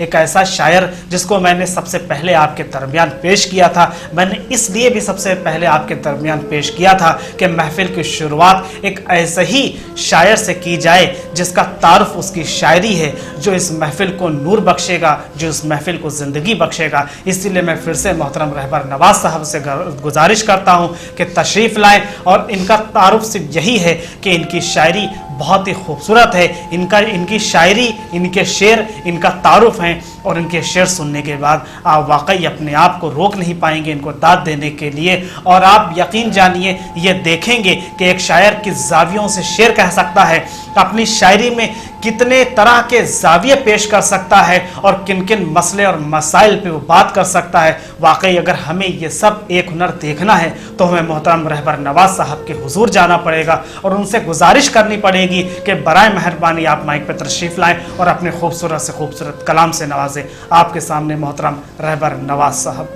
एक ऐसा शायर जिसको मैंने सबसे पहले आपके दरमियान पेश किया था। मैंने इसलिए भी सबसे पहले आपके दरमियान पेश किया था कि महफिल की शुरुआत एक ऐसे ही शायर से की जाए जिसका तारुफ उसकी शायरी है, जो इस महफिल को नूर बख्शेगा, जो इस महफिल को ज़िंदगी बख्शेगा। इसीलिए मैं फिर से मोहतरम रहबर नवाज साहब से गुजारिश करता हूँ कि तशरीफ़ लाएँ, और इनका तारुफ सिर्फ यही है कि इनकी शायरी बहुत ही खूबसूरत है। इनकी शायरी, इनके शेर, इनका तारुफ हैं, और इनके शेर सुनने के बाद आप वाकई अपने आप को रोक नहीं पाएंगे इनको दाद देने के लिए। और आप यकीन जानिए, ये देखेंगे कि एक शायर किस जावियों से शेर कह सकता है, अपनी शायरी में कितने तरह के जाविये पेश कर सकता है, और किन किन मसले और मसाइल पे वो बात कर सकता है। वाकई अगर हमें ये सब एक हुनर देखना है तो हमें मोहतरम रहबर नवाज साहब के हुजूर जाना पड़ेगा, और उनसे गुजारिश करनी पड़ेगी कि बराए मेहरबानी आप माइक पर तशरीफ़ लाएँ और अपने खूबसूरत से खूबसूरत कलाम से नवाजें। आपके सामने मोहतरम रहबर नवाज साहब।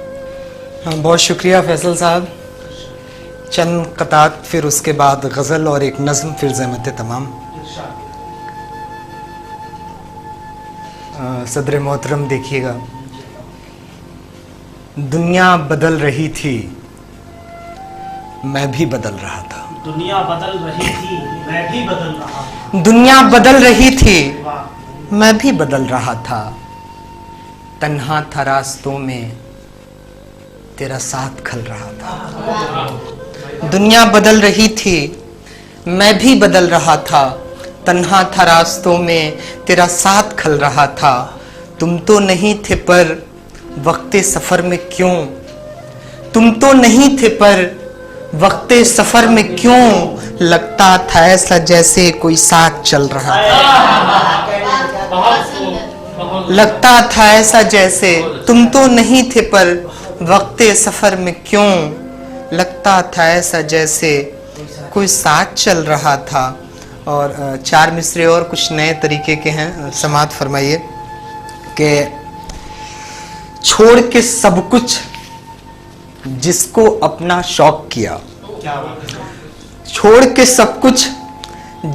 हाँ, बहुत शुक्रिया फैसल साहब। चंद कतात, फिर उसके बाद गज़ल और एक नज़्म, फिर ज़हमत तमाम। सदर मोहतरम देखिएगा, दुनिया बदल रही थी, मैं भी बदल रहा था। दुनिया बदल रही थी, मैं भी बदल रहा था। दुनिया बदल रही थी, मैं भी बदल रहा था। तन्हा था रास्तों में, तेरा साथ खल रहा था। दुनिया बदल रही थी, मैं भी बदल रहा था। तन्हा था रास्तों में, तेरा साथ खल रहा था। तुम तो नहीं थे पर वक्ते सफर में क्यों, तुम तो नहीं थे पर वक्ते सफर में क्यों, लगता था ऐसा जैसे कोई साथ चल रहा था। लगता था ऐसा जैसे, तुम तो नहीं थे पर वक्ते सफर में क्यों, लगता था ऐसा जैसे कोई साथ चल रहा था। और चार मिसरे और कुछ नए तरीके के हैं, समात फरमाइए कि छोड़ के सब कुछ जिसको अपना शौक किया, छोड़ के सब कुछ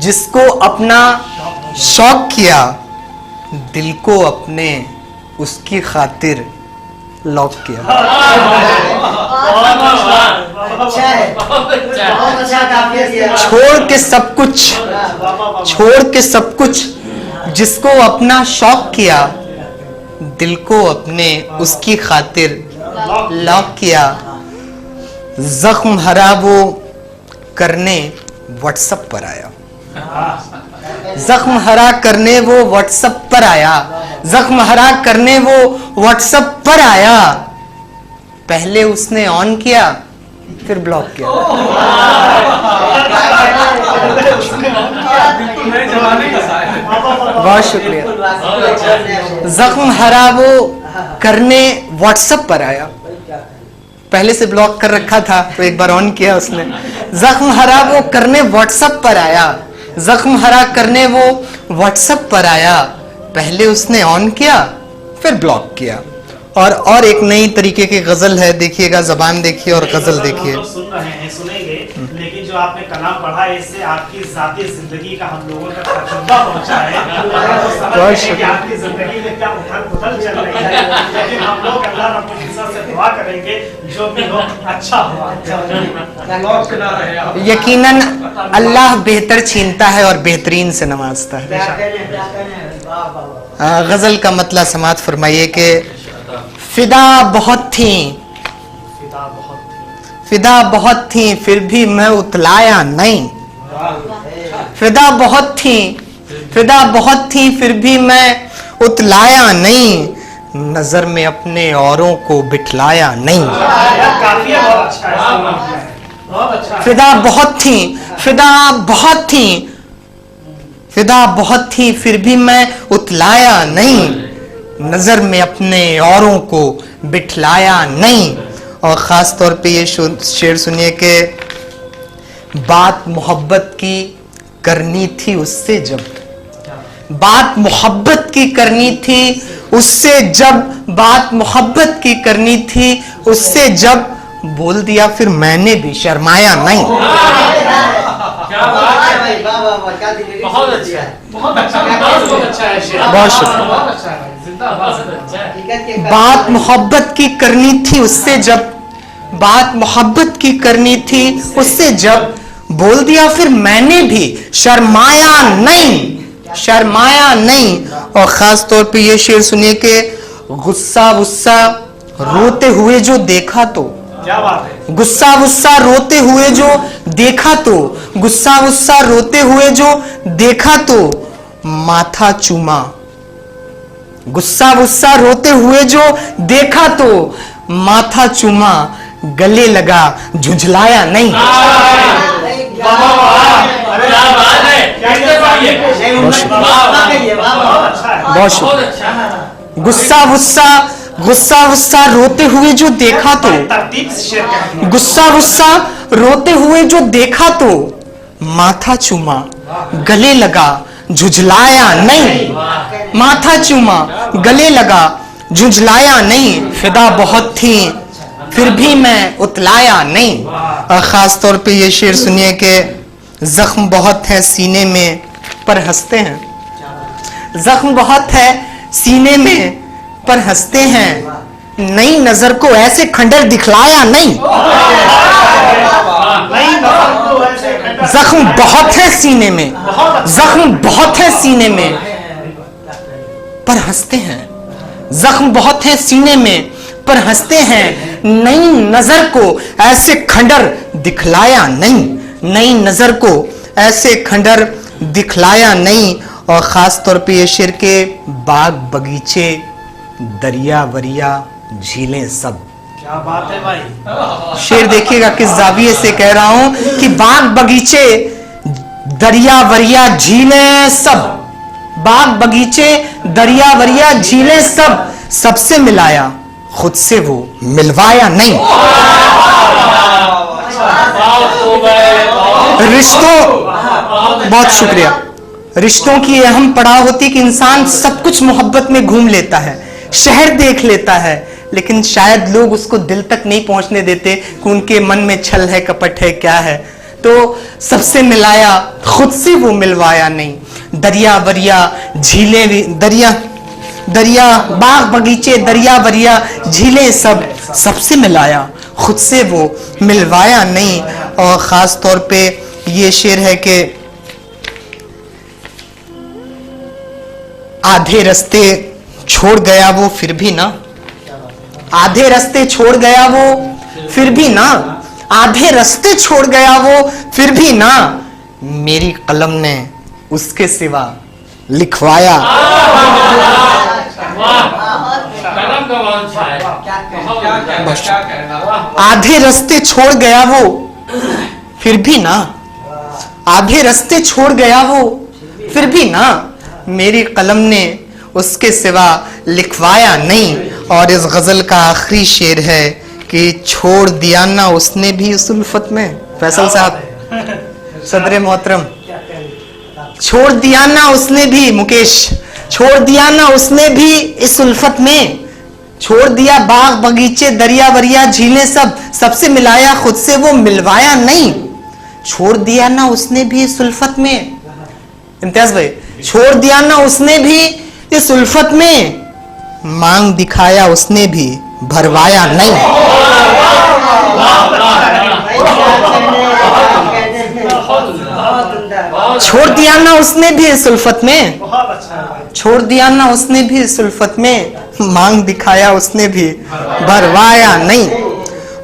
जिसको अपना शौक किया, दिल को अपने उसकी खातिर लॉक किया। छोड़ के सब कुछ, छोड़ के सब कुछ जिसको अपना शौक किया, दिल को अपने उसकी खातिर लॉक किया। जख्म हरा वो करने व्हाट्सएप पर आया, जख्म हरा करने वो व्हाट्सएप पर आया, जख्म हरा करने वो व्हाट्सएप पर आया। पहले उसने ऑन किया, फिर ब्लॉक किया। बहुत शुक्रिया। जख्म हरा वो करने व्हाट्सएप पर आया, पहले से ब्लॉक कर रखा था तो एक बार ऑन किया उसने। जख्म हरा वो करने व्हाट्सएप पर आया, जख्म हरा करने वो व्हाट्सएप पर आया। पहले उसने ऑन किया, फिर ब्लॉक किया। और एक नई तरीके की गजल है, देखिएगा, जबान देखिए और गजल देखिए। सुन रहे हैं, सुनेंगे, लेकिन जो आपने कलाम पढ़ा है इससे आपकी जाती जिंदगी का हम लोगों तक तजुर्बा पहुंचा है। कि आपकी जिंदगी में क्या उथल-पुथल चल रही है, लेकिन हम लोग अल्लाह रब्बुल इज्जत से दुआ करेंगे जो भी हो अच्छा हुआ। यकीनन अल्लाह बेहतर छीनता है और बेहतरीन से नवाजता है। गजल का मतलब समात फरमाइए कि फिदा बहुत थी, फिदा बहुत थी, फिर भी मैं उतलाया नहीं। फिदा बहुत थी, फिदा बहुत थी, फिर भी मैं उतलाया नहीं। नजर में अपने औरों को बिठलाया नहीं। फिदा बहुत थी, फिदा बहुत थी, फिदा बहुत थी, फिर भी मैं उतलाया नहीं। नजर में अपने औरों को बिठलाया नहीं। और ख़ास तौर पे ये शेर सुनिए कि बात मोहब्बत की करनी थी उससे जब, बात मोहब्बत की करनी थी उससे जब, बात मोहब्बत की करनी थी उससे जब, बोल दिया फिर मैंने भी शर्माया नहीं। बहुत अच्छा है, बहुत अच्छा है, बहुत अच्छा है, बहुत शुक्रिया। बात मोहब्बत की करनी थी उससे जब, बात मोहब्बत की करनी थी उससे जब, बोल दिया फिर मैंने भी, शर्माया नहीं, शर्माया नहीं। और खास तौर पे ये शेर सुनिए कि गुस्सा गुस्सा रोते हुए जो देखा तो, क्या बात है, गुस्सा गुस्सा रोते हुए जो देखा तो, गुस्सा गुस्सा रोते हुए जो देखा तो माथा चूमा, गुस्सा गुस्सा रोते हुए जो देखा तो माथा चूमा, गले लगा झुंझलाया नहीं। बहुत शुक्रिया। गुस्सा गुस्सा गुस्सा गुस्सा रोते हुए जो देखा तो, तरतीब से शेर कहेंगे। गुस्सा गुस्सा रोते हुए जो देखा तो माथा चूमा, गले लगा झुंझलाया नहीं, माथा चूमा, गले लगा झुंझलाया नहीं। फिदा बहुत थी फिर भी मैं उतलाया नहीं। और खास तौर पे ये शेर सुनिए कि जख्म बहुत है सीने में पर हंसते हैं, जख्म बहुत है सीने में पर हंसते हैं, नई नजर को ऐसे खंडर दिखलाया नहीं। जख्म बहुत है सीने में, जख्म बहुत है सीने में पर हंसते हैं, जख्म बहुत है सीने में पर हंसते हैं, नई नजर को ऐसे खंडर दिखलाया नहीं, नई नजर को ऐसे खंडर दिखलाया नहीं। और खास तौर पे ये शेर के बाग बगीचे दरिया वरिया झीलें सब, क्या बात है भाई, शेर देखिएगा किस जाविये से कह रहा हूं कि बाग बगीचे दरिया वरिया झीलें सब, बाग बगीचे दरिया वरिया झीलें सब, सबसे मिलाया खुद से वो मिलवाया नहीं। रिश्तों, बहुत शुक्रिया। रिश्तों की अहम पड़ाव होती कि इंसान सब कुछ मोहब्बत में घूम लेता है, शहर देख लेता है, लेकिन शायद लोग उसको दिल तक नहीं पहुंचने देते कि उनके मन में छल है, कपट है, क्या है। तो सबसे मिलाया खुद से वो मिलवाया नहीं। दरिया वरिया झीलें, दरिया दरिया बाग बगीचे दरिया वरिया झीलें सब, सबसे मिलाया खुद से वो मिलवाया नहीं। और खास तौर पे ये शेर है कि आधे रास्ते छोड़ गया वो फिर भी ना, आधे रास्ते छोड़ गया वो फिर भी ना, आधे रास्ते छोड़ गया वो फिर भी ना, मेरी कलम ने उसके सिवा लिखवाया। आधे रास्ते छोड़ गया वो फिर भी ना, आधे रास्ते छोड़ गया वो फिर भी ना, मेरी कलम ने उसके सिवा लिखवाया नहीं। और इस गजल का आखिरी शेर है कि छोड़ दिया ना उसने भी उस उल्फत में, फैसल साहब सदर मोहतरम, छोड़ दिया ना उसने भी, मुकेश छोड़ दिया ना उसने भी इस उल्फत में, छोड़ दिया बाग बगीचे दरिया वरिया झीलें सब, सबसे मिलाया खुद से वो मिलवाया नहीं। छोड़ दिया ना उसने भी इस उल्फत में, इम्तियाज भाई, छोड़ दिया ना उसने भी इस उल्फत में, मांग दिखाया उसने भी भरवाया नहीं। छोड़ दिया ना उसने भी इस उल्फत में, छोड़ दिया ना उसने भी इस उल्फत में, मांग दिखाया उसने भी भरवाया नहीं।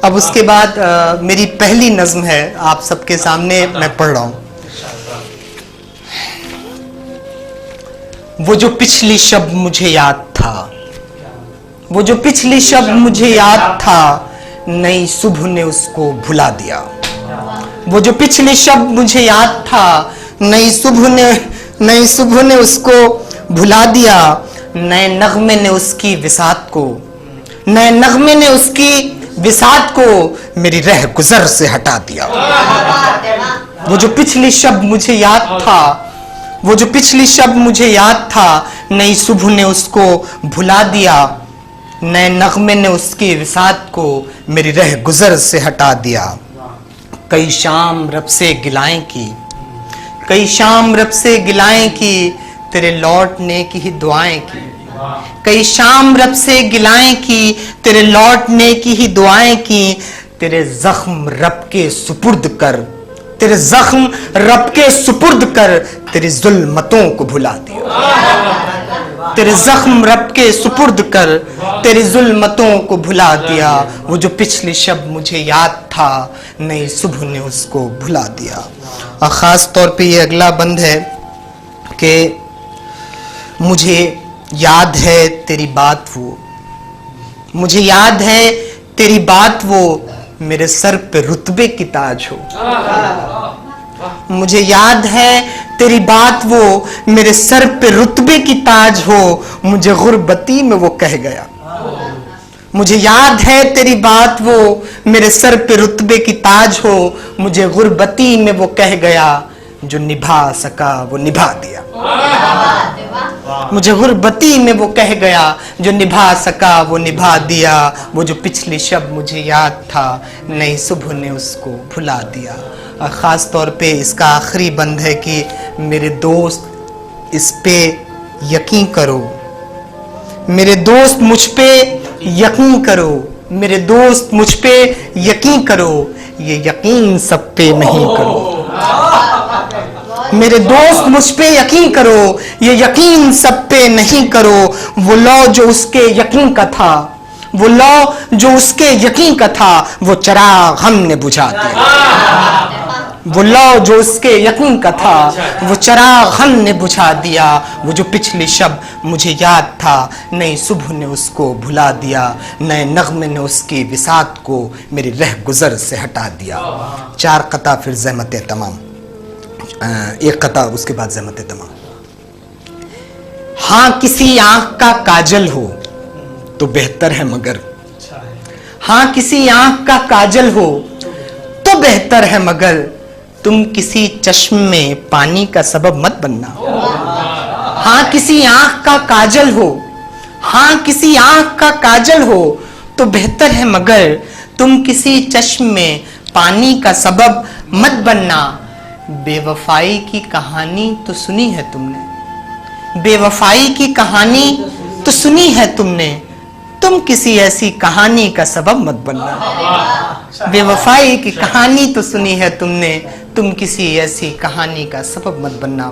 अब उसके बाद मेरी पहली नज्म है, आप सबके सामने मैं पढ़ रहा हूं। वो जो पिछली शब मुझे याद था, वो जो पिछली शब मुझे याद था, नई सुबह ने उसको भुला दिया। वो जो पिछली शब मुझे याद था, नई सुबह ने उसको भुला दिया। नए नगमे ने उसकी विसात को, नए नगमे ने उसकी विसात को मेरी रह गुजर से हटा दिया। वो जो पिछली शब मुझे याद था, वो जो पिछली शब मुझे याद था, नई सुबह ने उसको भुला दिया। नए नगमे ने उसकी विसात को मेरी रह गुजर से हटा दिया। कई शाम रब से गिलाएं की, कई शाम रब से गिलाएं की, तेरे लौटने की ही दुआएं की, कई शाम रब से गिलाएं की, तेरे लौटने की ही दुआएं की। तेरे जख्म रब के सुपुर्द कर, तेरे जख्म रब के सुपुर्द कर, तेरी जुल्मतों को भुला दिया। तेरे जख्म रब के सुपुर्द कर, तेरी जुल्मतों को भुला दिया। वो जो पिछली शब मुझे याद था, नई सुबह ने उसको भुला दिया। और ख़ास तौर पे ये अगला बंद है कि मुझे याद है तेरी बात वो, मुझे याद है तेरी बात वो, मेरे सर पे रुतबे की ताज हो। मुझे याद है तेरी बात वो, मेरे सर पे रुतबे की ताज हो। मुझे गुर्बती में वो कह गया। मुझे याद है तेरी बात वो, मेरे सर पे रुतबे की ताज हो। मुझे गुर्बती में वो कह गया, जो निभा सका वो निभा दिया। मुझे गुर्बती में वो कह गया, जो निभा सका वो निभा दिया। वो जो पिछली शब मुझे याद था, नई सुबह ने उसको भुला दिया। और ख़ास तौर पे इसका आखिरी बंद है कि मेरे दोस्त इस पे यकीन करो, मेरे दोस्त मुझ पे यकीन करो, मेरे दोस्त मुझ पे यकीन करो, ये यकीन सब पे नहीं करो। मेरे दोस्त मुझ पे यकीन करो, ये यकीन सब पे नहीं करो। वो लौ जो उसके यकीन का था, वो लौ जो उसके यकीन का था, वो चराग हमने बुझा दिया। वो लौ जो उसके यकीन का था, वो चराग हमने बुझा दिया। वो जो पिछली शब मुझे याद था, नई सुबह ने उसको भुला दिया। नए नगमे ने उसकी विसात को मेरी रह गुजर से हटा दिया। 4 कता फिर ज़हमत तमाम, 1 कता उसके बाद ज़हमत तमाम। हाँ किसी आंख का काजल हो तो बेहतर है मगर, हाँ किसी आंख का काजल हो तो बेहतर है मगर, तुम किसी चश्मे में पानी का सबब मत बनना। हाँ किसी आंख का काजल हो, हाँ किसी आंख का काजल हो तो बेहतर है मगर, तुम किसी चश्मे में पानी का सबब मत बनना। बेवफाई की कहानी तो सुनी है तुमने, बेवफाई की कहानी तो सुनी है तुमने, तुम किसी ऐसी कहानी का सबब मत बनना। बेवफाई की कहानी तो सुनी है तुमने, तुम किसी ऐसी कहानी का सबब मत बनना।